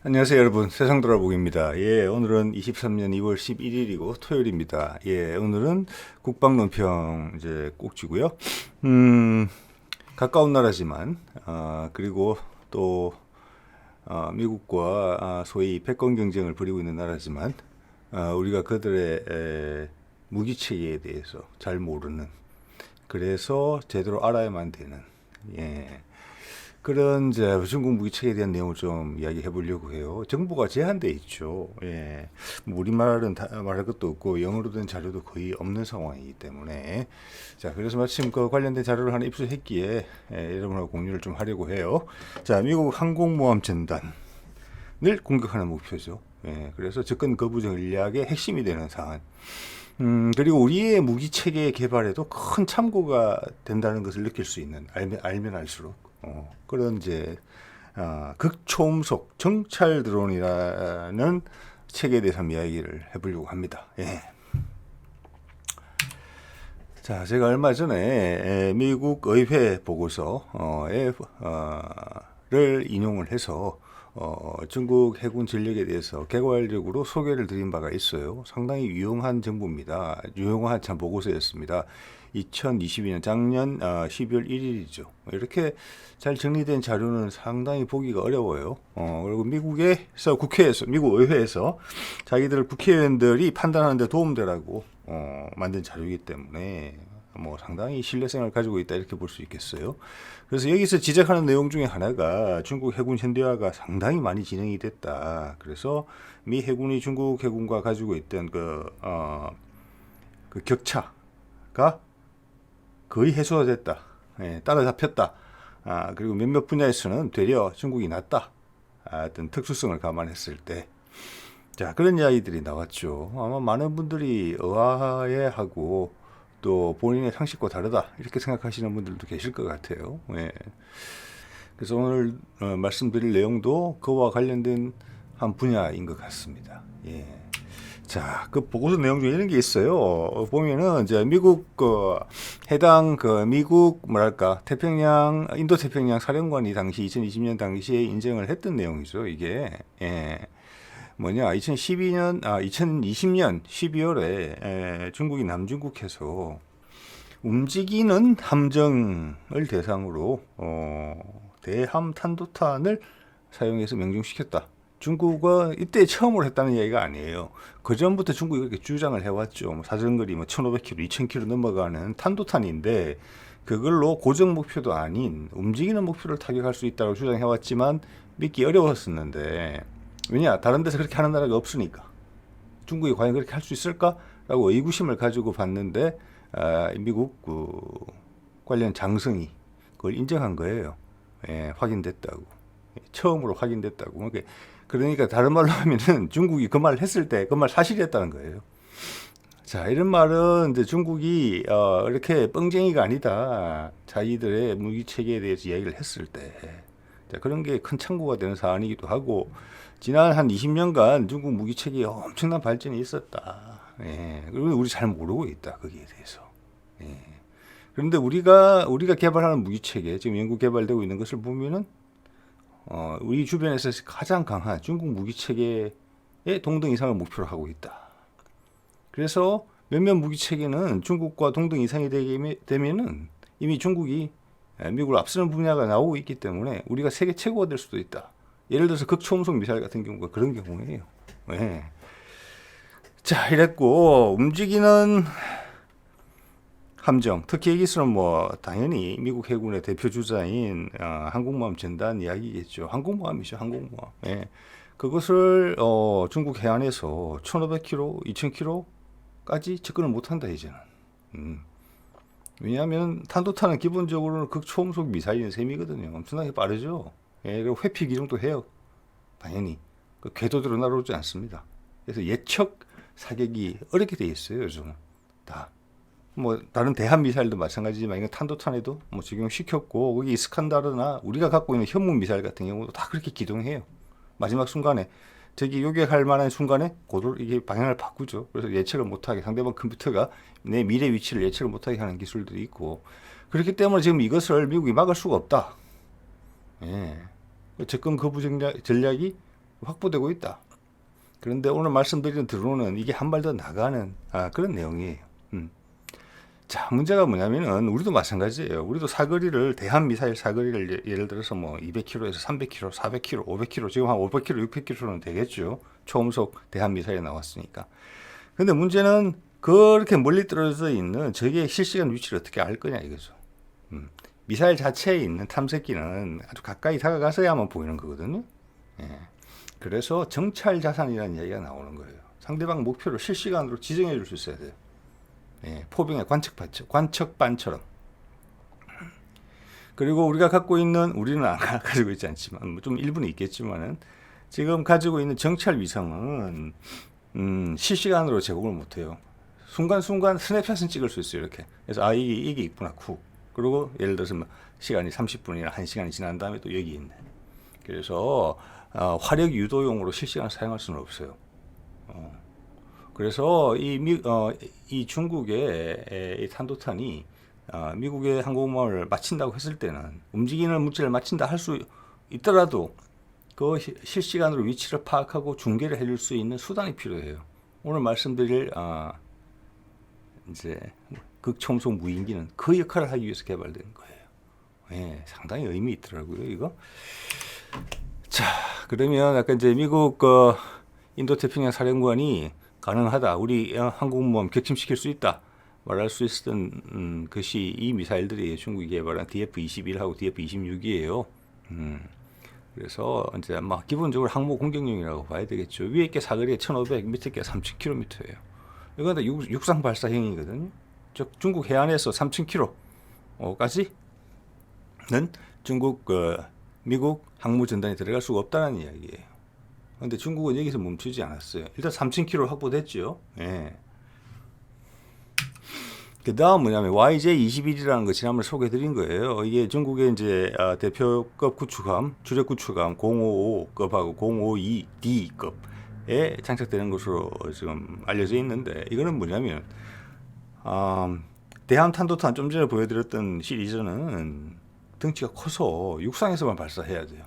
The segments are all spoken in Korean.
안녕하세요 여러분, 세상돌아보기입니다. 오늘은 23년 2월 11일이고 토요일입니다. 오늘은 국방논평 이제 꼭지고요. 가까운 나라지만 그리고 또 미국과 소위 패권 경쟁을 벌이고 있는 나라지만 우리가 그들의 무기 체계에 대해서 잘 모르는, 그래서 제대로 알아야만 되는 그런 이제 중국 무기 체계에 대한 내용을 좀 이야기해 보려고 해요. 정보가 제한돼 있죠. 뭐 우리말은 말할 것도 없고 영어로 된 자료도 거의 없는 상황이기 때문에, 자, 그래서 마침 그 관련된 자료를 하나 입수했기에 여러분하고 공유를 좀 하려고 해요. 자, 미국 항공모함 전단을 공격하는 목표죠. 그래서 접근 거부 전략의 핵심이 되는 사안. 그리고 우리의 무기 체계 개발에도 큰 참고가 된다는 것을 느낄 수 있는, 알면 알수록 그런 이제 극초음속 정찰 드론이라는 체계에 대해서 이야기를 해보려고 합니다. 자, 제가 얼마 전에 미국 의회 보고서를 인용을 해서 중국 해군 전력에 대해서 개괄적으로 소개를 드린 바가 있어요. 상당히 유용한 정보입니다. 유용한 참 보고서였습니다. 2022년 작년 12월 1일이죠. 이렇게 잘 정리된 자료는 상당히 보기가 어려워요. 그리고 미국에서 국회에서, 미국 의회에서 자기들 국회의원들이 판단하는 데 도움되라고 만든 자료이기 때문에 뭐 상당히 신뢰성을 가지고 있다, 이렇게 볼 수 있겠어요. 그래서 여기서 지적하는 내용 중에 하나가 중국 해군 현대화가 상당히 많이 진행이 됐다. 그래서 미 해군이 중국 해군과 가지고 있던 그 격차가 거의 해소가 됐다. 따라잡혔다. 그리고 몇몇 분야에서는 되려 중국이 낫다. 어떤 특수성을 감안했을 때. 자, 그런 이야기들이 나왔죠. 아마 많은 분들이 의아해하고 또 본인의 상식과 다르다, 이렇게 생각하시는 분들도 계실 것 같아요. 그래서 오늘 말씀드릴 내용도 그와 관련된 한 분야인 것 같습니다. 자, 그 보고서 내용 중에 이런 게 있어요. 보면은 이제 미국 해당 미국 태평양, 인도 태평양 사령관이 당시 2020년 당시에 인정을 했던 내용이죠. 이게 2020년 12월에 중국이 남중국해서 움직이는 함정을 대상으로 대함 탄도탄을 사용해서 명중시켰다. 중국은 이때 처음으로 했다는 얘기가 아니에요. 그 전부터 중국이 그렇게 주장을 해왔죠. 사정거리 1,500km, 2,000km 넘어가는 탄도탄인데, 그걸로 고정 목표도 아닌 움직이는 목표를 타격할 수 있다고 주장해왔지만 믿기 어려웠었는데, 왜냐? 다른 데서 그렇게 하는 나라가 없으니까. 중국이 과연 그렇게 할 수 있을까라고 의구심을 가지고 봤는데, 미국 관련 장성이 그걸 인정한 거예요. 확인됐다고. 처음으로 확인됐다고. 그러니까 다른 말로 하면은 중국이 그 말을 했을 때 그 말 사실이었다는 거예요. 자, 이런 말은 이제 중국이 이렇게 뻥쟁이가 아니다, 자기들의 무기 체계에 대해서 이야기를 했을 때, 자, 그런 게 큰 참고가 되는 사안이기도 하고, 지난 한 20년간 중국 무기 체계에 엄청난 발전이 있었다. 그리고 우리 잘 모르고 있다, 거기에 대해서. 그런데 우리가 개발하는 무기 체계, 지금 연구 개발되고 있는 것을 보면은 우리 주변에서 가장 강한 중국 무기 체계의 동등 이상을 목표로 하고 있다. 그래서 몇몇 무기 체계는 중국과 동등 이상이 되면은 이미 중국이 미국을 앞서는 분야가 나오고 있기 때문에 우리가 세계 최고가 될 수도 있다. 예를 들어서 극초음속 미사일 같은 경우가 그런 경우예요. 자, 이랬고, 움직이는 함정, 특히 여기서는 당연히 미국 해군의 대표 주자인 항공모함 전단 이야기겠죠. 항공모함이죠, 항공모함. 그것을 중국 해안에서 1,500km, 2,000km까지 접근을 못한다, 이제는. 왜냐하면 탄도탄은 기본적으로는 극초음속 미사일인 셈이거든요. 엄청나게 빠르죠. 그리고 회피 기동도 해요. 당연히 그 궤도대로 날아오지 않습니다. 그래서 예측 사격이 어렵게 돼 있어요, 요즘은. 다. 다른 대한 미사일도 마찬가지지만 이건 탄도탄에도 적용시켰고, 거기 이스칸다르나 우리가 갖고 있는 현무 미사일 같은 경우도 다 그렇게 기동해요. 마지막 순간에 저기 요격할 만한 순간에 이게 방향을 바꾸죠. 그래서 예측을 못하게, 상대방 컴퓨터가 내 미래 위치를 예측을 못하게 하는 기술들이 있고, 그렇기 때문에 지금 이것을 미국이 막을 수가 없다. 접근 거부 전략이 확보되고 있다. 그런데 오늘 말씀드리는 드론은 이게 한 발 더 나가는 그런 내용이에요. 자, 문제가 뭐냐면은 우리도 마찬가지예요. 우리도 사거리를 대한 미사일 사거리를 예를 들어서 뭐 200km에서 300km, 400km, 500km 지금 한 500km, 600km는 되겠죠. 초음속 대한 미사일이 나왔으니까. 근데 문제는 그렇게 멀리 떨어져 있는 적의 실시간 위치를 어떻게 알 거냐 이거죠. 미사일 자체에 있는 탐색기는 아주 가까이 다가가서야만 보이는 거거든요. 예. 그래서 정찰 자산이라는 이야기가 나오는 거예요. 상대방 목표를 실시간으로 지정해 줄 수 있어야 돼요. 예, 포병의 관측반처럼. 그리고 우리가 갖고 있는, 우리는 안 가지고 있지 않지만 좀 일부는 있겠지만은 지금 가지고 있는 정찰 위성은 실시간으로 제공을 못해요. 순간순간 스냅샷은 찍을 수 있어요. 이렇게. 그래서 이게 있구나. 쿡. 그리고 예를 들어서 시간이 30분이나 1시간이 지난 다음에 또 여기 있네. 그래서 화력 유도용으로 실시간 사용할 수는 없어요. 그래서 이 중국의 이 탄도탄이 미국의 항공모함을 맞춘다고 했을 때는 움직이는 물체를 맞춘다 할 수 있더라도 그 실시간으로 위치를 파악하고 중계를 해줄 수 있는 수단이 필요해요. 오늘 말씀드릴 이제 극초음속 무인기는 그 역할을 하기 위해서 개발된 거예요. 예, 상당히 의미 있더라고요, 이거. 자, 그러면 아까 이제 미국 인도태평양 사령관이 가능하다, 우리 항공모함 격침시킬 수 있다 말할 수 있었던 것이 이 미사일들이 중국이 개발한 DF-21하고 DF-26이에요. 그래서 이제 기본적으로 항모 공격용이라고 봐야 되겠죠. 위에 게 사거리가 1,500, 밑에 게 3,000km예요. 이건 다 육상 발사형이거든요. 즉 중국 해안에서 3,000km까지는 미국 항모 전단이 들어갈 수가 없다는 이야기예요. 그런데 중국은 여기서 멈추지 않았어요. 일단 3,000km 확보됐죠. 예. 그 다음 뭐냐면 YJ-21이라는 거 지난번에 소개해드린 거예요. 이게 중국의 이제 대표급 구축함, 주력 구축함 055급하고 052D급에 장착되는 것으로 지금 알려져 있는데, 이거는 뭐냐면 대함 탄도탄 좀 전에 보여드렸던 시리즈는 덩치가 커서 육상에서만 발사해야 돼요.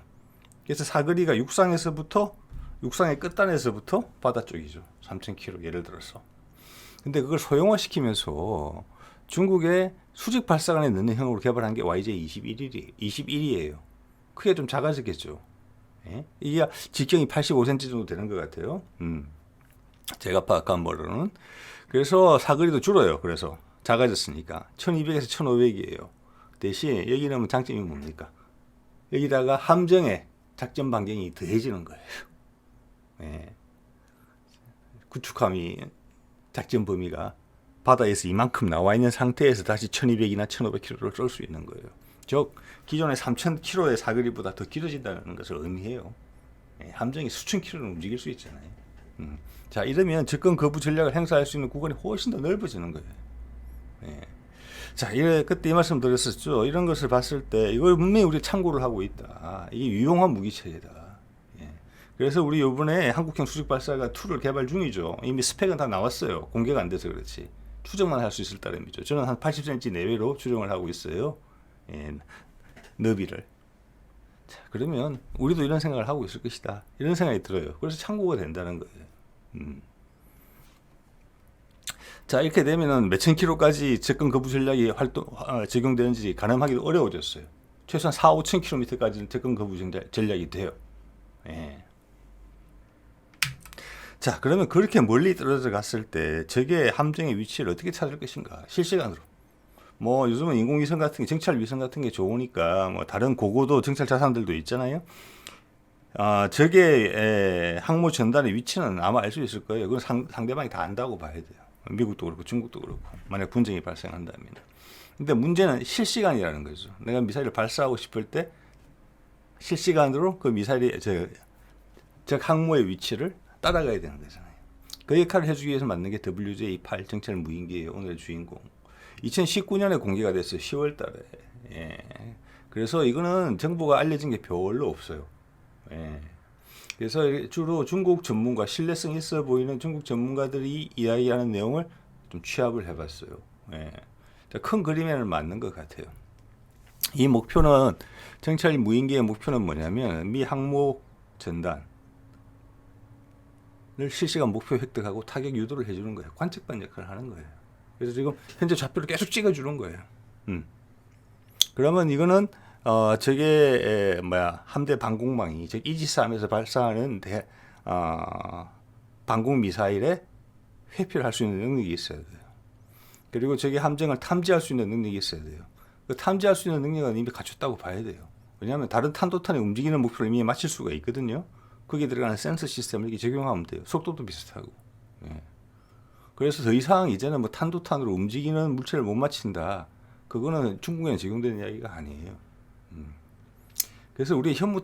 그래서 사거리가 육상의 끝단에서부터 바다 쪽이죠. 3,000km 예를 들어서. 근데 그걸 소형화시키면서 중국의 수직 발사관에 넣는 형으로 개발한 게 YJ-21이에요. 크게 좀 작아졌겠죠. 예? 이게 직경이 85cm 정도 되는 것 같아요. 제가 파악한 바로는. 그래서 사거리도 줄어요. 그래서 작아졌으니까 1200에서 1500이에요. 대신 여기 넣으면 장점이 뭡니까? 여기다가 함정의 작전 반경이 더해지는 거예요. 예. 구축함이 작전 범위가 바다에서 이만큼 나와 있는 상태에서 다시 1200이나 1500km를 쏠 수 있는 거예요. 즉 기존의 3000km의 사거리보다 더 길어진다는 것을 의미해요. 예, 함정이 수천 킬로를 움직일 수 있잖아요. 자, 이러면 접근 거부 전략을 행사할 수 있는 구간이 훨씬 더 넓어지는 거예요. 예. 자, 그때 이 말씀 드렸었죠. 이런 것을 봤을 때 이걸 분명히 우리 참고를 하고 있다. 이게 유용한 무기체계다. 예. 그래서 우리 이번에 한국형 수직 발사관 2를 개발 중이죠. 이미 스펙은 다 나왔어요. 공개가 안 돼서 그렇지. 추정만 할 수 있을 따름이죠. 저는 한 80cm 내외로 추정을 하고 있어요. 예, 너비를. 자, 그러면 우리도 이런 생각을 하고 있을 것이다. 이런 생각이 들어요. 그래서 참고가 된다는 거예요. 자, 이렇게 되면은 몇천 킬로까지 접근 거부 전략이 적용되는지 가늠하기도 어려워졌어요. 최소한 4, 5천 킬로미터까지는 접근 거부 전략이 돼요. 예. 자, 그러면 그렇게 멀리 떨어져 갔을 때 적의 함정의 위치를 어떻게 찾을 것인가? 실시간으로. 뭐 요즘은 인공위성 같은 게, 정찰 위성 같은 게 좋으니까 뭐 다른 고고도 정찰 자산들도 있잖아요. 적의 항모 전단의 위치는 아마 알 수 있을 거예요. 그건 상대방이 다 안다고 봐야 돼요. 미국도 그렇고 중국도 그렇고, 만약 분쟁이 발생한다면. 근데 문제는 실시간이라는 거죠. 내가 미사일을 발사하고 싶을 때 실시간으로 그 미사일이 적 항모의 위치를 따라가야 되는 거잖아요. 그 역할을 해주기 위해서 만든 게 WJ-8 정찰 무인기예요. 오늘의 주인공. 2019년에 공개가 됐어요. 10월 달에. 예. 그래서 이거는 정보가 알려진 게 별로 없어요. 예. 그래서 주로 중국 전문가, 신뢰성 있어 보이는 중국 전문가들이 이야기하는 내용을 좀 취합을 해봤어요. 예. 큰 그림에는 맞는 것 같아요. 이 목표는, 정찰 무인기의 목표는 뭐냐면 미 항모 전단, 실시간 목표 획득하고 타격 유도를 해주는 거예요. 관측반 역할을 하는 거예요. 그래서 지금 현재 좌표를 계속 찍어주는 거예요. 그러면 이거는 저게 함대 방공망이 즉 이지스함에서 발사하는 방공 미사일에 회피를 할 수 있는 능력이 있어야 돼요. 그리고 저게 함정을 탐지할 수 있는 능력이 있어야 돼요. 그 탐지할 수 있는 능력은 이미 갖췄다고 봐야 돼요. 왜냐하면 다른 탄도탄이 움직이는 목표를 이미 맞출 수가 있거든요. 거기에 들어가는 센서 시스템을 이렇게 적용하면 돼요. 속도도 비슷하고. 예. 그래서 더 이상 이제는 뭐 탄도탄으로 움직이는 물체를 못 맞춘다. 그거는 중국에는 적용되는 이야기가 아니에요. 그래서 우리 현무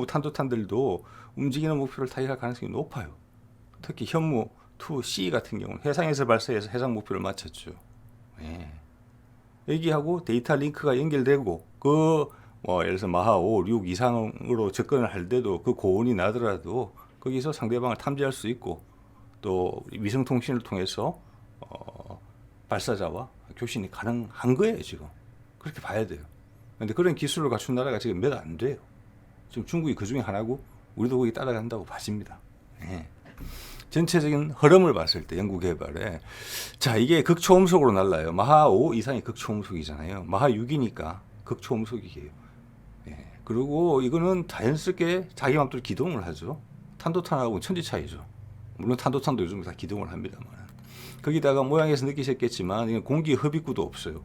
탄도탄들도 움직이는 목표를 타격할 가능성이 높아요. 특히 현무 2C 같은 경우는 해상에서 발사해서 해상 목표를 맞췄죠. 예. 여기하고 데이터 링크가 연결되고 예를 들어서 마하 5, 6 이상으로 접근을 할 때도 그 고온이 나더라도 거기서 상대방을 탐지할 수 있고 또 위성 통신을 통해서 발사자와 교신이 가능한 거예요, 지금. 그렇게 봐야 돼요. 근데 그런 기술을 갖춘 나라가 지금 몇 안 돼요. 지금 중국이 그 중에 하나고 우리도 거기 따라간다고 봐집니다. 예. 전체적인 흐름을 봤을 때 연구 개발에 자 이게 극초음속으로 날라요. 마하 5 이상이 극초음속이잖아요. 마하 6이니까 극초음속이에요. 예. 그리고 이거는 자연스럽게 자기 맘대로 기동을 하죠. 탄도탄하고 천지 차이죠. 물론 탄도탄도 요즘 다 기동을 합니다만 거기다가 모양에서 느끼셨겠지만 이건 공기 흡입구도 없어요.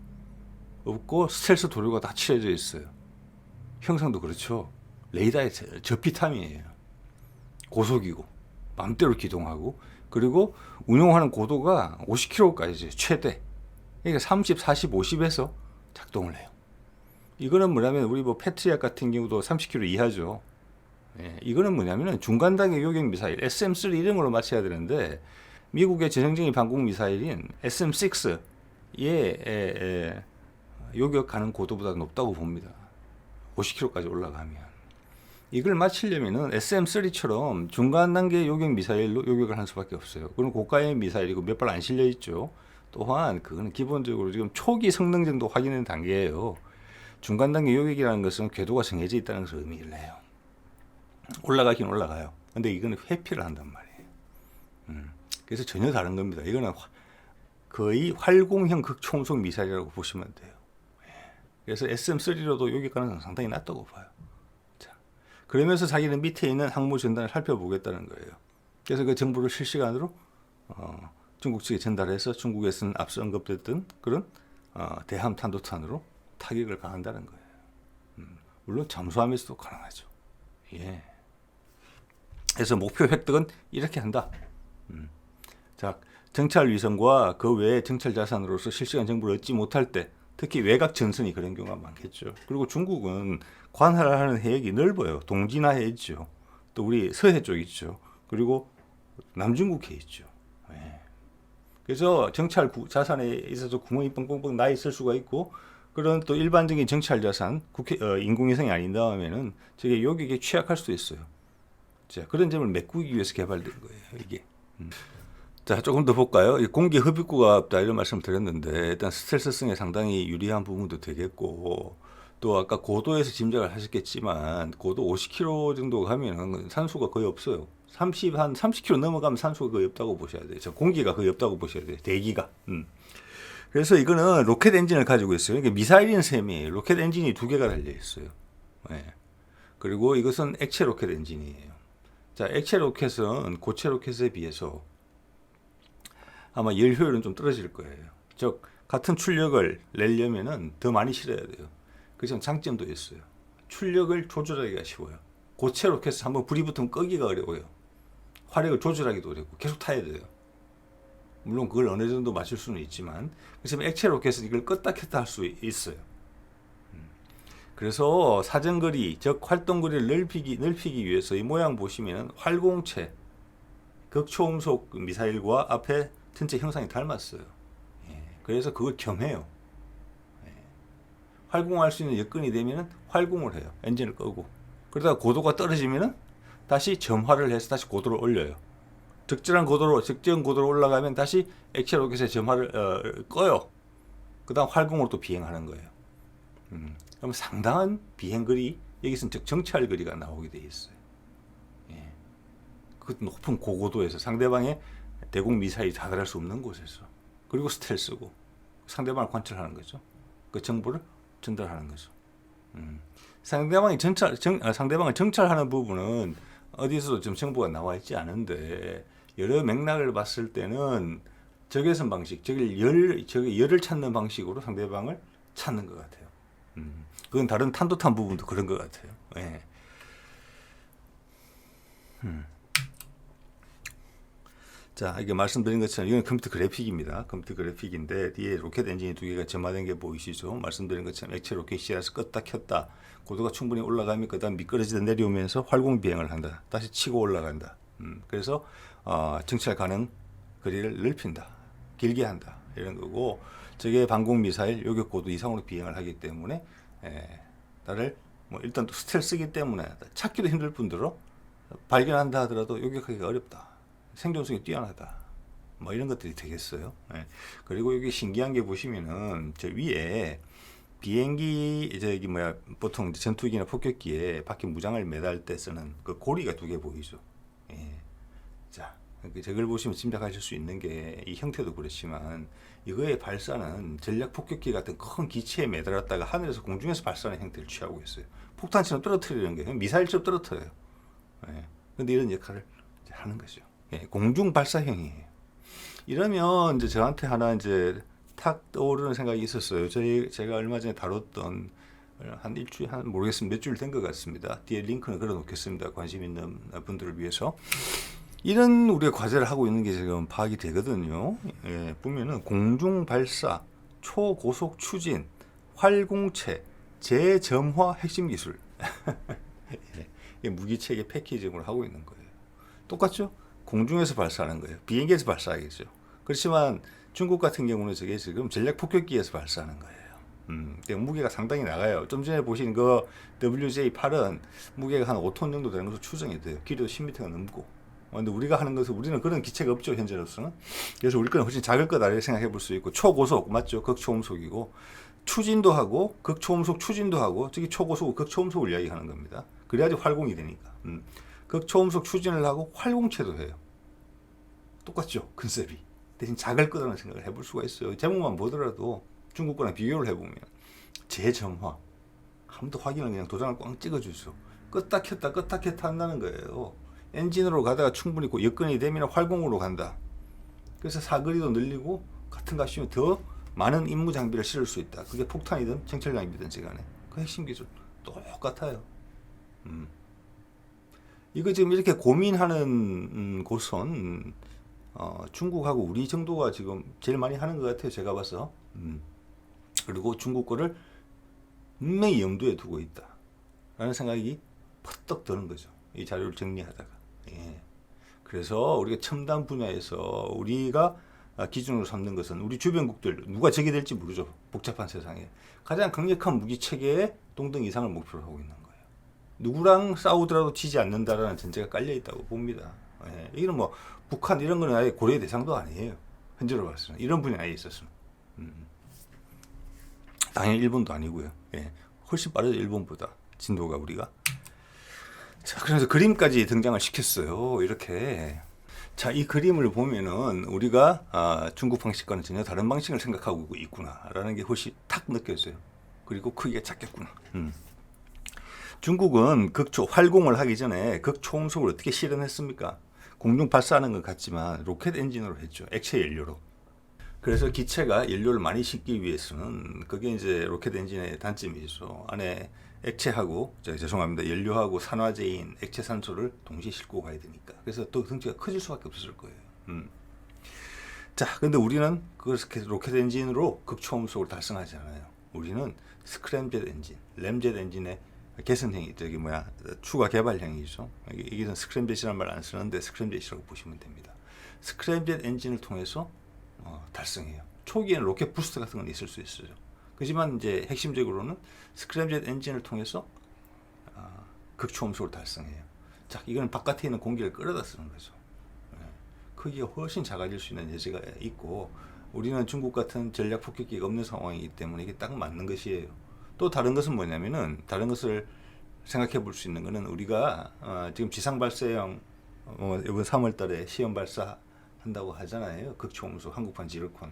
없고 스텔스 도료가 다 칠해져 있어요. 형상도 그렇죠. 레이더의 저피탐이에요. 고속이고 맘대로 기동하고 그리고 운용하는 고도가 50km까지 최대. 그러니까 30, 40, 50에서 작동을 해요. 이거는 뭐냐면 우리 뭐 패트리엇 같은 경우도 30km 이하죠. 예, 이거는 뭐냐면은 중간단계 요격 미사일 SM3 이름으로 맞춰야 되는데 미국의 전형적인 방공 미사일인 SM6의 요격하는 고도보다 높다고 봅니다. 50km까지 올라가면. 이걸 맞추려면은 SM3처럼 중간 단계 요격 미사일로 요격을 할 수밖에 없어요. 그건 고가의 미사일이고 몇 발 안 실려 있죠. 또한 그거는 기본적으로 지금 초기 성능 정도 확인하는 단계예요. 중간 단계 요격이라는 것은 궤도가 정해져 있다는 것을 의미를 해요. 올라가긴 올라가요. 근데 이거는 회피를 한단 말이에요. 그래서 전혀 다른 겁니다. 이거는 거의 활공형 극초음속 미사일이라고 보시면 돼요. 그래서 SM3로도 요격 가능성은 상당히 낮다고 봐요. 자, 그러면서 자기는 밑에 있는 항모 전단을 살펴보겠다는 거예요. 그래서 그 정보를 실시간으로 중국 측에 전달해서 중국에서는 앞서 언급됐던 그런 대함 탄도탄으로 타격을 가한다는 거예요. 물론 잠수함에서도 가능하죠. 예. 그래서 목표 획득은 이렇게 한다. 자, 정찰 위성과 그 외의 정찰 자산으로서 실시간 정보를 얻지 못할 때 특히 외곽 전선이 그런 경우가 많겠죠. 그리고 중국은 관할을 하는 해역이 넓어요. 동진화해 있죠. 또 우리 서해 쪽 있죠. 그리고 남중국해 있죠. 예. 그래서 정찰 자산에 있어서 구멍이 뻥뻥뻥 나 있을 수가 있고 그런 또 일반적인 정찰 자산, 인공위성이 아닌 다음에는 저게 요격에 취약할 수도 있어요. 자, 그런 점을 메꾸기 위해서 개발된 거예요. 이게. 자, 조금 더 볼까요? 공기 흡입구가 없다 이런 말씀을 드렸는데 일단 스텔스성에 상당히 유리한 부분도 되겠고 또 아까 고도에서 짐작을 하셨겠지만 고도 50km 정도 가면은 산소가 거의 없어요. 한 30km 넘어가면 산소가 거의 없다고 보셔야 돼요. 공기가 거의 없다고 보셔야 돼요. 대기가. 그래서 이거는 로켓 엔진을 가지고 있어요. 그러니까 미사일인 셈이에요. 로켓 엔진이 2개가 달려 있어요. 네. 그리고 이것은 액체 로켓 엔진이에요. 자, 액체 로켓은 고체 로켓에 비해서 아마 열 효율은 좀 떨어질 거예요. 즉 같은 출력을 내려면은 더 많이 실어야 돼요. 그래서 장점도 있어요. 출력을 조절하기가 쉬워요. 고체 로켓은 한번 불이 붙으면 끄기가 어려워요. 화력을 조절하기도 어렵고 계속 타야 돼요. 물론 그걸 어느 정도 맞출 수는 있지만 그래서 액체 로켓은 이걸 껐다 켰다 할 수 있어요. 그래서 사정거리, 즉 활동거리를 넓히기 위해서 이 모양 보시면 활공체, 극초음속 미사일과 앞에 전체 형상이 닮았어요. 예, 그래서 그걸 겸해요. 예, 활공할 수 있는 여건이 되면 활공을 해요. 엔진을 끄고. 그러다가 고도가 떨어지면 다시 점화를 해서 다시 고도를 올려요. 적정 고도로 올라가면 다시 액체 로켓의 점화를 꺼요. 그 다음 활공으로 또 비행하는 거예요. 그럼 상당한 비행거리, 여기서는 즉 정찰거리가 나오게 돼 있어요. 예. 그 높은 고고도에서 상대방의 대공 미사일이 다다를 수 없는 곳에서, 그리고 스텔스고 상대방을 관찰하는 거죠. 그 정보를 전달하는 거죠. 상대방이 상대방을 정찰하는 부분은 어디서도 좀 정보가 나와 있지 않은데, 여러 맥락을 봤을 때는 적외선 방식, 적의 열을 찾는 방식으로 상대방을 찾는 것 같아요. 그건 다른 탄도탄 부분도 그런 것 같아요. 예. 자, 이게 말씀드린 것처럼 이건 컴퓨터 그래픽입니다. 컴퓨터 그래픽인데 뒤에 로켓 엔진이 두 개가 점화된 게 보이시죠? 말씀드린 것처럼 액체 로켓 시야에서 껐다 켰다. 고도가 충분히 올라가면 그다음 미끄러지다 내려오면서 활공 비행을 한다. 다시 치고 올라간다. 그래서 정찰 가능 거리를 넓힌다. 길게 한다. 이런 거고, 저게 방공 미사일 요격 고도 이상으로 비행을 하기 때문에 나를 뭐 일단 또 스텔스기 때문에 찾기도 힘들 뿐더러 발견한다 하더라도 요격하기가 어렵다. 생존성이 뛰어나다. 뭐 이런 것들이 되겠어요. 예. 그리고 여기 신기한 게 보시면은 저 위에 비행기 보통 전투기나 폭격기에 바퀴 무장을 매달 때 쓰는 그 고리가 두 개 보이죠. 예. 자, 저걸 보시면 짐작하실 수 있는 게 이 형태도 그렇지만 이거의 발사는 전략 폭격기 같은 큰 기체에 매달았다가 하늘에서 공중에서 발사하는 형태를 취하고 있어요. 폭탄처럼 떨어뜨리는 게 미사일처럼 떨어뜨려요. 예. 근데 이런 역할을 하는 거죠. 예, 공중 발사형이에요. 이러면 이제 저한테 하나 이제 탁 떠오르는 생각이 있었어요. 제가 얼마 전에 다뤘던 한 일주일, 모르겠습니다. 몇 주일 된 것 같습니다. 뒤에 링크는 걸어 놓겠습니다. 관심 있는 분들을 위해서. 이런 우리가 과제를 하고 있는 게 지금 파악이 되거든요. 예, 보면은 공중 발사, 초고속 추진, 활공체, 재점화 핵심 기술. 예, 무기 체계 패키징으로 하고 있는 거예요. 똑같죠? 공중에서 발사하는 거예요. 비행기에서 발사하겠죠. 그렇지만 중국 같은 경우는 저게 지금 전략 폭격기에서 발사하는 거예요. 무게가 상당히 나가요. 좀 전에 보신 그 WJ-8은 무게가 한 5톤 정도 되는 것으로 추정이 돼요. 길이도 10m가 넘고. 근데 우리가 하는 것은, 우리는 그런 기체가 없죠, 현재로서는. 그래서 우리 거는 훨씬 작을 거다 이렇게 생각해 볼 수 있고, 초고속 맞죠? 극초음속이고, 추진도 하고 극초음속 추진도 하고, 저기 초고속 극초음속을 이야기하는 겁니다. 그래야지 활공이 되니까. 극초음속 추진을 하고 활공체도 해요. 똑같죠, 컨셉이. 대신 작을 거라는 생각을 해볼 수가 있어요. 제목만 보더라도 중국 거랑 비교를 해보면 재점화, 한 번 더 확인을 그냥 도장을 꽝 찍어주죠. 껐다 켰다 한다는 거예요. 엔진으로 가다가 충분히 여건이 되면 활공으로 간다. 그래서 사거리도 늘리고 같은 값이면 더 많은 임무 장비를 실을 수 있다. 그게 폭탄이든 정찰 장비든지 간에 그 핵심 기술 똑같아요. 이거 지금 이렇게 고민하는 곳은 중국하고 우리 정도가 지금 제일 많이 하는 것 같아요. 제가 봐서. 그리고 중국 거를 분명히 염두에 두고 있다 라는 생각이 퍼뜩 드는 거죠. 이 자료를 정리하다가. 예. 그래서 우리가 첨단 분야에서 우리가 기준으로 삼는 것은 우리 주변국들, 누가 적이 될지 모르죠. 복잡한 세상에 가장 강력한 무기 체계의 동등 이상을 목표로 하고 있는 거예요. 누구랑 싸우더라도 지지 않는다라는 전제가 깔려 있다고 봅니다. 예. 이거는 뭐 북한 이런 거는 아예 고려의 대상도 아니에요. 현재로 봤을 때 이런 분야에 있었으면. 당연히 일본도 아니고요. 예. 훨씬 빠르죠, 일본보다 진도가 우리가. 자, 그래서 그림까지 등장을 시켰어요. 이렇게. 자, 이 그림을 보면은 우리가 중국 방식과는 전혀 다른 방식을 생각하고 있구나라는 게 훨씬 탁 느껴져요. 그리고 크기가 작겠구나. 중국은 활공을 하기 전에 극초음속을 어떻게 실현했습니까? 공중 발사하는 것 같지만 로켓 엔진으로 했죠. 액체 연료로. 그래서 기체가 연료를 많이 싣기 위해서는, 그게 이제 로켓 엔진의 단점이죠. 안에 액체하고, 죄송합니다, 연료하고 산화제인 액체 산소를 동시에 싣고 가야 되니까. 그래서 또 덩치가 커질 수밖에 없었을 거예요. 자, 근데 우리는 그 로켓 엔진으로 극초음속을 달성하지 않아요. 우리는 스크램젯 엔진, 램젯 엔진의 개선형이, 추가 개발형이죠. 이게 스크램젯이라는 말 안 쓰는데 스크램젯이라고 보시면 됩니다. 스크램젯 엔진을 통해서 달성해요. 초기에는 로켓 부스트 같은 건 있을 수 있어요. 그렇지만 이제 핵심적으로는 스크램젯 엔진을 통해서 극초음속을 달성해요. 자, 이건 바깥에 있는 공기를 끌어다 쓰는 거죠. 크기가 훨씬 작아질 수 있는 여지가 있고, 우리는 중국 같은 전략 폭격기가 없는 상황이기 때문에 이게 딱 맞는 것이에요. 또 다른 것은 뭐냐면은, 다른 것을 생각해 볼 수 있는 거는, 우리가 지금 지상 발사형 이번 3월달에 시험 발사한다고 하잖아요. 극초음속 한국판 지르콘.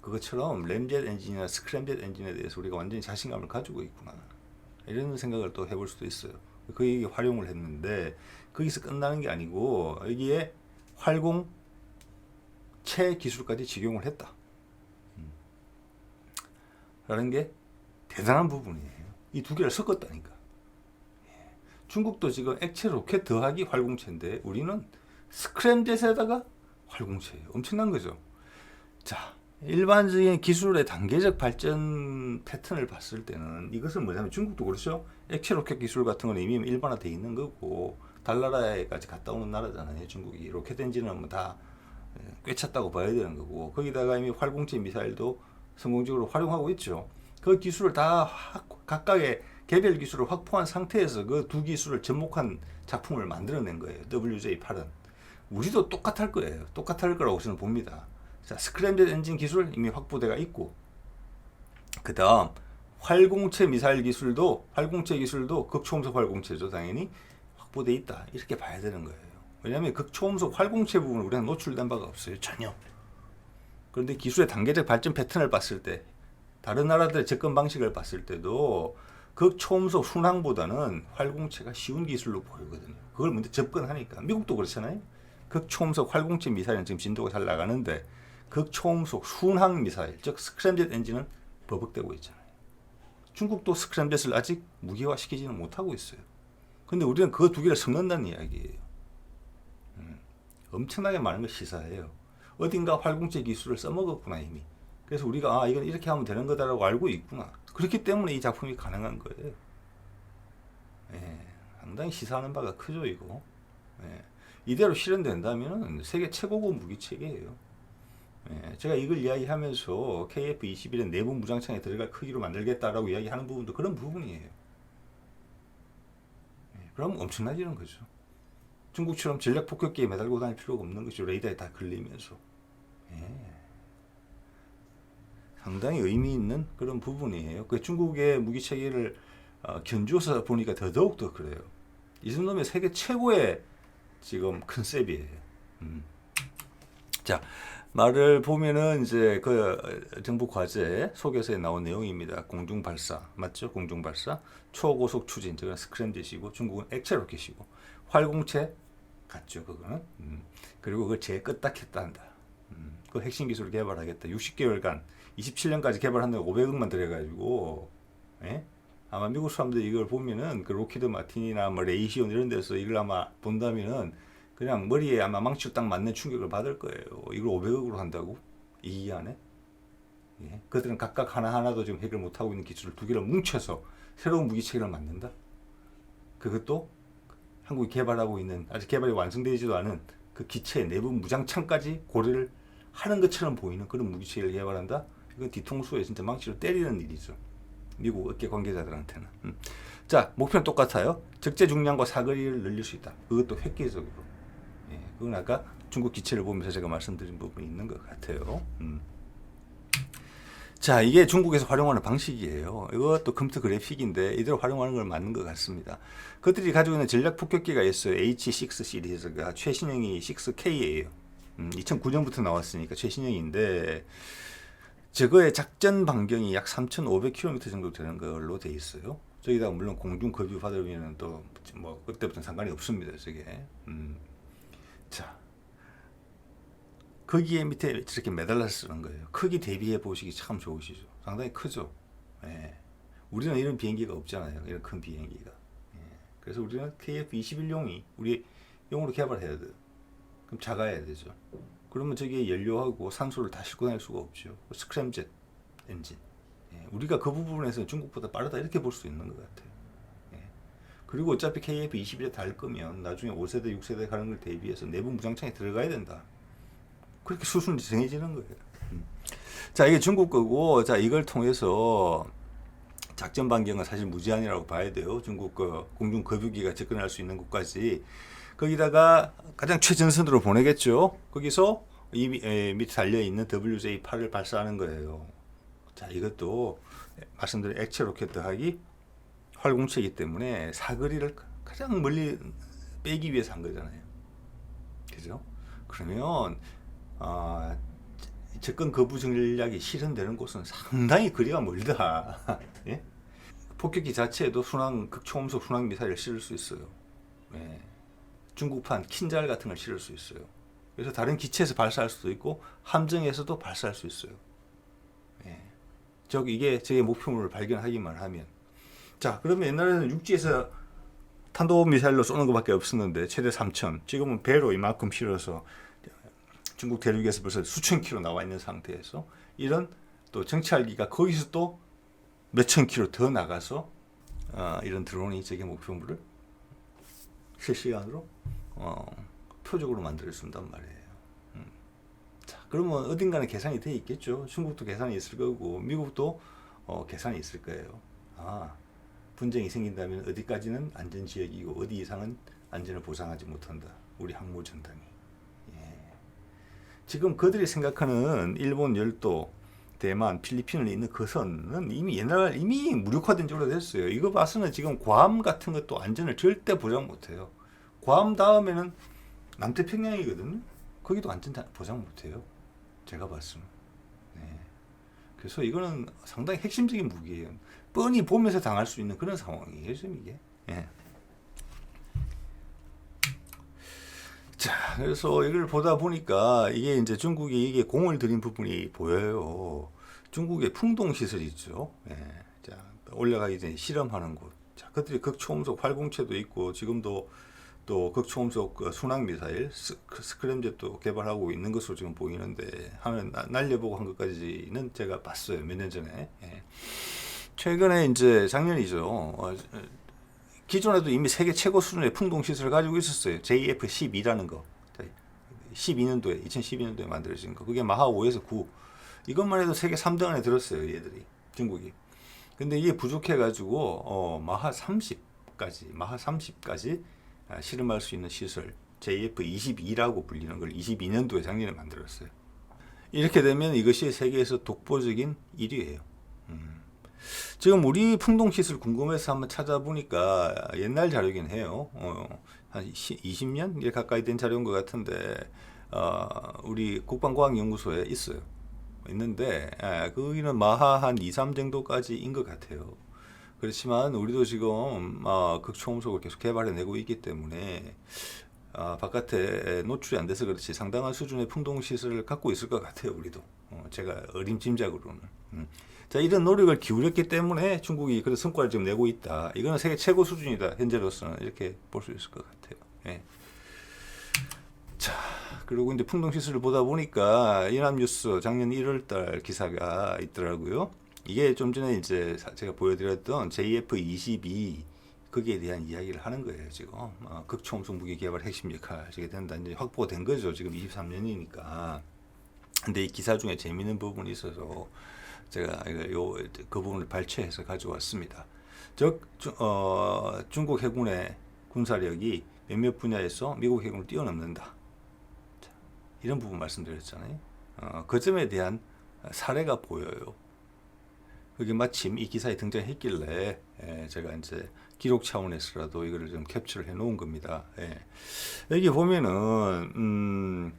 그것처럼 램젯 엔진이나 스크램젯 엔진에 대해서 우리가 완전히 자신감을 가지고 있구나. 이런 생각을 또 해볼 수도 있어요. 거기에 활용을 했는데 거기서 끝나는 게 아니고 여기에 활공체 기술까지 적용을 했다. 라는 게 대단한 부분이에요. 이 두 개를 섞었다니까. 중국도 지금 액체 로켓 더하기 활공체인데 우리는 스크램젯에다가 활공체예요. 엄청난 거죠. 자, 일반적인 기술의 단계적 발전 패턴을 봤을 때는 이것은 뭐냐면 중국도 그렇죠. 액체 로켓 기술 같은 건 이미 일반화되어 있는 거고 달나라에까지 갔다 오는 나라잖아요. 중국이 로켓 엔진은 뭐 다 꿰찼다고 봐야 되는 거고 거기다가 이미 활공체 미사일도 성공적으로 활용하고 있죠. 그 기술을 다 각각의 개별 기술을 확보한 상태에서 그 두 기술을 접목한 작품을 만들어낸 거예요. WJ8은. 우리도 똑같을 거예요. 똑같을 거라고 저는 봅니다. 자, 스크램젯 엔진 기술 이미 확보되어 있고 그 다음 활공체 미사일 기술도 활공체 기술도 극초음속 활공체죠. 당연히 확보되어 있다. 이렇게 봐야 되는 거예요. 왜냐하면 극초음속 활공체 부분은 우리는 노출된 바가 없어요. 전혀. 그런데 기술의 단계적 발전 패턴을 봤을 때 다른 나라들의 접근 방식을 봤을 때도 극초음속 순항보다는 활공체가 쉬운 기술로 보이거든요. 그걸 먼저 접근하니까. 미국도 그렇잖아요. 극초음속 활공체 미사일은 지금 진도가 잘 나가는데 극초음속 순항 미사일, 즉 스크램젯 엔진은 버벅대고 있잖아요. 중국도 스크램젯을 아직 무기화시키지는 못하고 있어요. 근데 우리는 그 두 개를 섞는다는 이야기예요. 엄청나게 많은 걸 시사해요. 어딘가 활공체 기술을 써먹었구나 이미. 그래서 우리가 이건 이렇게 하면 되는 거다라고 알고 있구나. 그렇기 때문에 이 작품이 가능한 거예요. 상당히 시사하는 바가 크죠 이거. 이대로 실현된다면 세계 최고급 무기 체계예요. 제가 이걸 이야기하면서 KF-21은 내부 무장창에 들어갈 크기로 만들겠다라고 이야기하는 부분도 그런 부분이에요. 그럼 엄청나지는 거죠. 중국처럼 전략 폭격기에 매달고 다닐 필요가 없는 거죠. 레이더에 다 걸리면서. 상당히 의미 있는 그런 부분이에요. 그 중국의 무기 체계를 견주어서 보니까 더더욱 그래요. 이 정도면 세계 최고의 지금 컨셉이에요. 자, 말을 보면은 이제 그 정부 과제 소개서에 나온 내용입니다. 공중 발사 맞죠? 공중 발사, 초고속 추진, 저건 스크램젯이고 중국은 액체 로켓이고 활공체 같죠, 그거는. 그리고 그걸 재끄딱했다 한다. 그 핵심 기술을 개발하겠다. 60개월간 27년까지 개발한다고 500억만 들여가지고, 아마 미국 사람들이 이걸 보면은 그 로키드 마틴이나 뭐 레이시온 이런 데서 이걸 아마 본다면은 그냥 머리에 아마 망치로 딱 맞는 충격을 받을 거예요. 이걸 500억으로 한다고? 이 기간에? 그들은 각각 하나하나도 지금 해결 못하고 있는 기술을 두 개를 뭉쳐서 새로운 무기 체계를 만든다? 그것도 한국이 개발하고 있는 아직 개발이 완성되지도 않은 그 기체 내부 무장창까지 고려를 하는 것처럼 보이는 그런 무기 체계를 개발한다? 이건 뒤통수에 진짜 망치로 때리는 일이죠. 미국 업계 관계자들한테는. 자, 목표는 똑같아요. 적재 중량과 사거리를 늘릴 수 있다. 그것도 획기적으로. 그건 아까 중국 기체를 보면서 제가 말씀드린 부분이 있는 것 같아요. 자, 이게 중국에서 활용하는 방식이에요. 이것도 컴퓨터 그래픽인데 이대로 활용하는 걸 맞는 것 같습니다. 그들이 가지고 있는 전략 폭격기가 있어요. H6 시리즈가 최신형이 6K예요. 2009년부터 나왔으니까 최신형인데 저거의 작전 반경이 약 3,500km 정도 되는 걸로 돼 있어요. 저기다가 물론 공중 급유 받으면 또 뭐 그때부터는 상관이 없습니다. 저게. 자, 거기에 밑에 이렇게 매달려서 쓰는 거예요. 크기 대비해 보시기 참 좋으시죠. 상당히 크죠. 우리는 이런 비행기가 없잖아요. 이런 큰 비행기가. 그래서 우리는 KF-21용이 우리 용으로 개발해야 돼요. 그럼 작아야 되죠. 그러면 저기에 연료하고 산소를 다 싣고 다닐 수가 없죠. 스크램젯 엔진. 우리가 그 부분에서 중국보다 빠르다 이렇게 볼 수 있는 것 같아요. 그리고 어차피 KF-21에 달 거면 나중에 5세대, 6세대 가는 걸 대비해서 내부 무장창에 들어가야 된다. 그렇게 수순이 정해지는 거예요. 자, 이게 중국 거고, 자, 이걸 통해서 작전 반경은 사실 무제한이라고 봐야 돼요. 중국 그 공중 거뷰기가 접근할 수 있는 곳까지. 거기다가 가장 최전선으로 보내겠죠. 거기서 이 밑에 달려있는 WJ8을 발사하는 거예요. 자, 이것도 말씀드린 액체 로켓 더하기 활공체이기 때문에 사거리를 가장 멀리 빼기 위해서 한 거잖아요. 그죠? 그러면 접근 거부 전략이 실현되는 곳은 상당히 거리가 멀다. 예? 폭격기 자체에도 극초음속 순항 미사일을 실을 수 있어요. 예. 중국판 킨잘 같은 걸 실을 수 있어요. 그래서 다른 기체에서 발사할 수도 있고 함정에서도 발사할 수 있어요. 예. 이게 저의 목표물을 발견하기만 하면. 자, 그러면 옛날에는 육지에서 탄도미사일로 쏘는 것밖에 없었는데 최대 3,000. 지금은 배로 이만큼 실어서 중국 대륙에서 벌써 수천 킬로 나와 있는 상태에서 이런 또 정찰기가 거기서 또 몇천 킬로 더 나가서 이런 드론이 저게 목표물을 실시간으로 표적으로 만들어 준단 말이에요. 자, 그러면 어딘가는 계산이 돼 있겠죠. 중국도 계산이 있을 거고 미국도 계산이 있을 거예요. 분쟁이 생긴다면 어디까지는 안전지역이고 어디 이상은 안전을 보장하지 못한다. 우리 항모전단이. 예. 지금 그들이 생각하는 일본 열도, 대만, 필리핀을 잇는 그 선은 이미 무력화된 지 오래됐어요. 이거 봐서는 지금 괌 같은 것도 안전을 절대 보장 못해요. 괌 다음에는 남태평양이거든요. 거기도 안전 보장 못해요. 제가 봤으면. 네. 그래서 이거는 상당히 핵심적인 무기예요. 뻔히 보면서 당할 수 있는 그런 상황이에요, 지금 이게. 예. 자, 그래서 이걸 보다 보니까 이게 이제 중국이 이게 공을 들인 부분이 보여요. 중국의 풍동 시설 있죠. 예. 자, 올라가기 전에 실험하는 곳. 자, 그들이 극초음속 활공체도 있고 지금도 또 극초음속 순항 미사일 스크램젯도 개발하고 있는 것으로 지금 보이는데 하는 날려보고 한 것까지는 제가 봤어요. 몇 년 전에. 예. 최근에 이제 작년이죠. 기존에도 이미 세계 최고 수준의 풍동 시설을 가지고 있었어요. JF-12라는 거. 2012년도에 만들어진 거. 그게 마하 5에서 9. 이것만 해도 세계 3등 안에 들었어요, 얘들이. 중국이. 근데 이게 부족해가지고, 마하 30까지 실험할 수 있는 시설, JF-22라고 불리는 걸 22년도에 작년에 만들었어요. 이렇게 되면 이것이 세계에서 독보적인 1위예요. 지금 우리 풍동시설 궁금해서 한번 찾아보니까 옛날 자료긴 해요. 한 20년 가까이 된 자료인 것 같은데 우리 국방과학연구소에 있어요. 있는데 거기는 마하 한 2, 3 정도까지인 것 같아요. 그렇지만 우리도 지금 극초음속을 계속 개발해내고 있기 때문에 바깥에 노출이 안 돼서 그렇지 상당한 수준의 풍동시설을 갖고 있을 것 같아요. 우리도. 제가 어림짐작으로는. 자, 이런 노력을 기울였기 때문에 중국이 그런 성과를 지금 내고 있다. 이거는 세계 최고 수준이다. 현재로서는 이렇게 볼 수 있을 것 같아요. 예. 자, 그리고 이제 풍동시설을 보다 보니까 연합뉴스 작년 1월달 기사가 있더라고요. 이게 좀 전에 이제 제가 보여드렸던 JF-22 거기에 대한 이야기를 하는 거예요. 지금 극초음속 무기 개발 핵심 역할 하게 된다. 이제 확보가 된 거죠. 지금 23년이니까. 근데 이 기사 중에 재미있는 부분이 있어서 제가 그 부분을 발췌해서 가져왔습니다. 중국 해군의 군사력이 몇몇 분야에서 미국 해군을 뛰어넘는다. 자, 이런 부분 말씀드렸잖아요. 그 점에 대한 사례가 보여요. 그게 마침 이 기사에 등장했길래 제가 이제 기록 차원에서라도 이거를 좀 캡처를 해 놓은 겁니다. 여기 보면은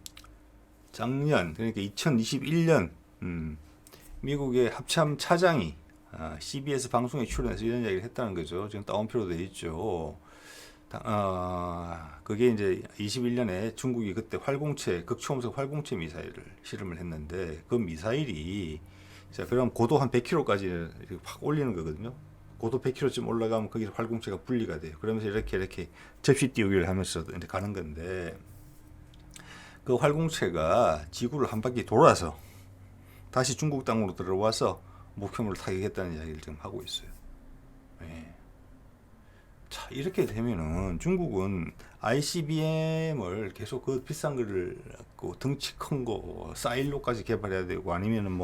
작년 그러니까 2021년 미국의 합참 차장이 CBS 방송에 출연해서 이런 이야기를 했다는 거죠. 지금 따옴표로 되어 있죠. 그게 이제 21년에 중국이 그때 극초음속 활공체 미사일을 실험을 했는데 그 미사일이 자, 그럼 고도 한 100km까지 확 올리는 거거든요. 고도 100km쯤 올라가면 거기서 활공체가 분리가 돼요. 그러면서 이렇게 접시 띄우기를 하면서 이제 가는 건데 그 활공체가 지구를 한 바퀴 돌아서 다시 중국 땅으로 들어와서 목표물을 타격했다는 이야기를 지금 하고 있어요. 예. 자, 이렇게 되면은 중국은 ICBM을 계속 그 비싼 거를 덩치 큰 거, 사일로까지 개발해야 되고 아니면은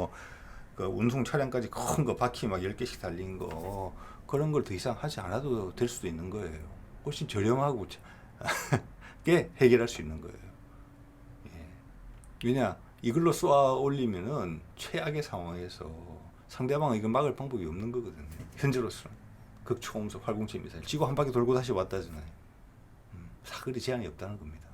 그 운송 차량까지 큰 거 바퀴 막 10개씩 달린 거 그런 걸 더 이상 하지 않아도 될 수도 있는 거예요. 훨씬 저렴하고 게 해결할 수 있는 거예요. 예. 왜냐? 이걸로 쏘아 올리면은 최악의 상황에서 상대방은 이걸 막을 방법이 없는 거거든요. 현재로서는 극초음속 활공체 미사일 지구 한 바퀴 돌고 다시 왔다잖아요. 사거리 제한이 없다는 겁니다.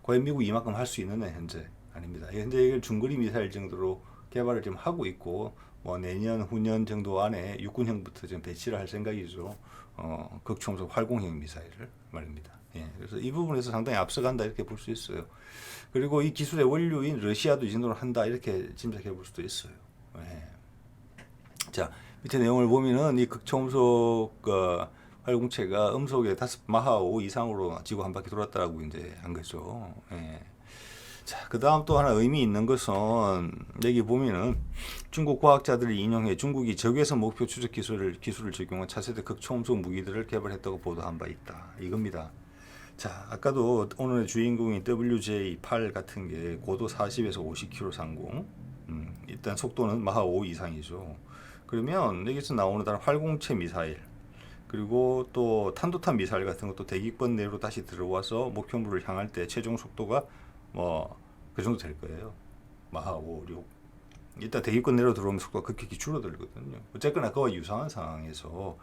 과연 미국이 이만큼 할 수 있느냐 현재 아닙니다. 현재 이걸 중거리 미사일 정도로 개발을 지금 하고 있고 뭐 내년 후년 정도 안에 육군형부터 지금 배치를 할 생각이죠. 극초음속 활공형 미사일을 말입니다. 예, 그래서 이 부분에서 상당히 앞서간다 이렇게 볼 수 있어요. 그리고 이 기술의 원료인 러시아도 이 정도로 한다 이렇게 짐작해 볼 수도 있어요. 예. 자, 밑에 내용을 보면은 이 극초음속 활공체가 음속의 마하5 이상으로 지구 한 바퀴 돌았다라고 이제 한 거죠. 예. 자, 그 다음 또 하나 의미 있는 것은 여기 보면은 중국 과학자들이 인용해 중국이 적외선 목표 추적 기술을 적용한 차세대 극초음속 무기들을 개발했다고 보도한 바 있다. 이겁니다. 자, 아까도 오늘의 주인공인 WJ-8 같은 게 고도 40에서 50km 상공. 일단 속도는 마하 5 이상이죠. 그러면 여기서 나오는 다른 활공체 미사일 그리고 또 탄도탄 미사일 같은 것도 대기권 내로 다시 들어와서 목표물을 향할 때 최종 속도가 뭐 그 정도 될 거예요. 마하 5, 6. 일단 대기권 내로 들어오면 속도가 급격히 줄어들거든요. 어쨌거나 그와 유사한 상황에서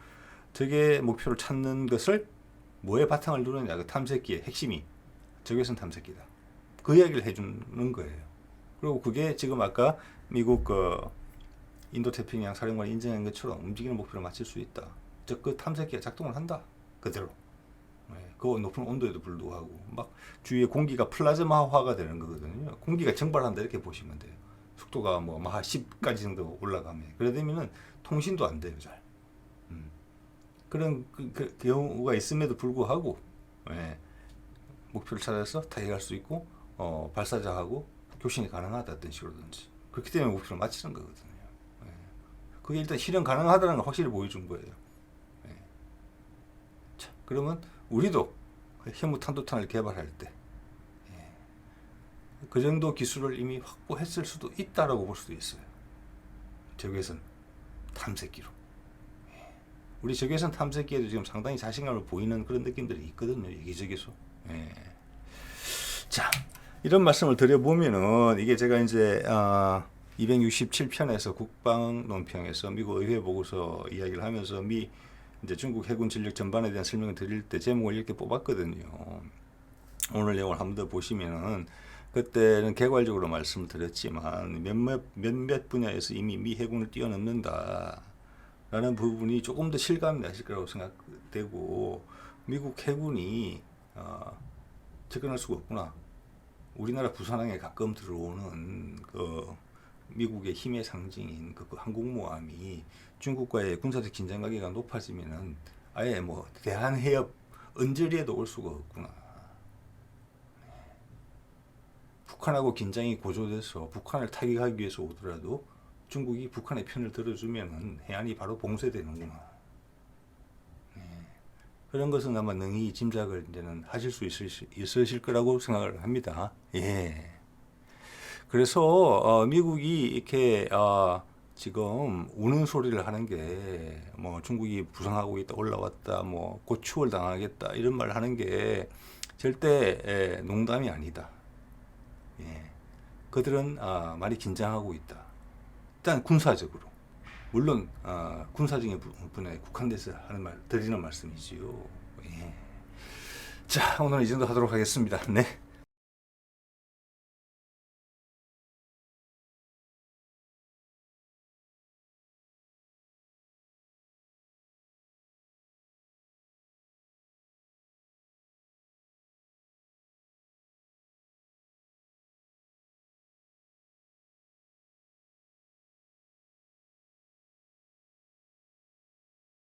적의 목표를 찾는 것을 뭐에 바탕을 두느냐, 그 탐색기의 핵심이 적외선 탐색기다. 그 이야기를 해주는 거예요. 그리고 그게 지금 아까 미국 인도태평양 사령관이 인정한 것처럼 움직이는 목표를 맞출 수 있다. 즉 그 탐색기가 작동을 한다. 그대로. 그 높은 온도에도 불구하고 막 주위에 공기가 플라즈마화가 되는 거거든요. 공기가 증발한다 이렇게 보시면 돼요. 속도가 뭐 마하 10까지 정도 올라가면 그래 되면은 통신도 안 돼요 잘. 그런 그 경우가 있음에도 불구하고 목표를 찾아서 타격할 수 있고 발사자하고 교신이 가능하다 어떤 식으로든지 그렇기 때문에 목표를 맞추는 거거든요. 그게 일단 실현 가능하다는 걸 확실히 보여준 거예요. 자, 그러면 우리도 현무탄도탄을 개발할 때 그 정도 기술을 이미 확보했을 수도 있다라고 볼 수도 있어요. 적외선 탐색기로. 우리 적외선 탐색기에도 지금 상당히 자신감을 보이는 그런 느낌들이 있거든요. 여기저기서. 자, 이런 말씀을 드려보면은 이게 제가 이제 267편에서 국방 논평에서 미국 의회 보고서 이야기를 하면서 이제 중국 해군 전력 전반에 대한 설명을 드릴 때 제목을 이렇게 뽑았거든요. 오늘 내용을 한 번 더 보시면은 그때는 개괄적으로 말씀을 드렸지만 몇몇 분야에서 이미 미 해군을 뛰어넘는다 라는 부분이 조금 더 실감이 나실 거라고 생각되고 미국 해군이 접근할 수가 없구나. 우리나라 부산항에 가끔 들어오는 그 미국의 힘의 상징인 그 항공모함이 중국과의 군사적 긴장 관계가 높아지면은 아예 뭐 대한해협 언저리에도 올 수가 없구나. 북한하고 긴장이 고조돼서 북한을 타격하기 위해서 오더라도 중국이 북한의 편을 들어주면은 해안이 바로 봉쇄되는구나. 그런 것은 아마 능히 짐작을 이제는 하실 수 있으실 거라고 생각을 합니다. 예. 그래서 미국이 이렇게 지금 우는 소리를 하는 게 뭐 중국이 부상하고 있다, 올라왔다, 뭐 곧 추월당하겠다 이런 말 하는 게 절대 농담이 아니다. 예. 그들은 많이 긴장하고 있다. 일단 군사적으로. 물론 군사적인 부분에 국한돼서 드리는 말씀이지요. 예. 자, 오늘 이 정도 하도록 하겠습니다. 네.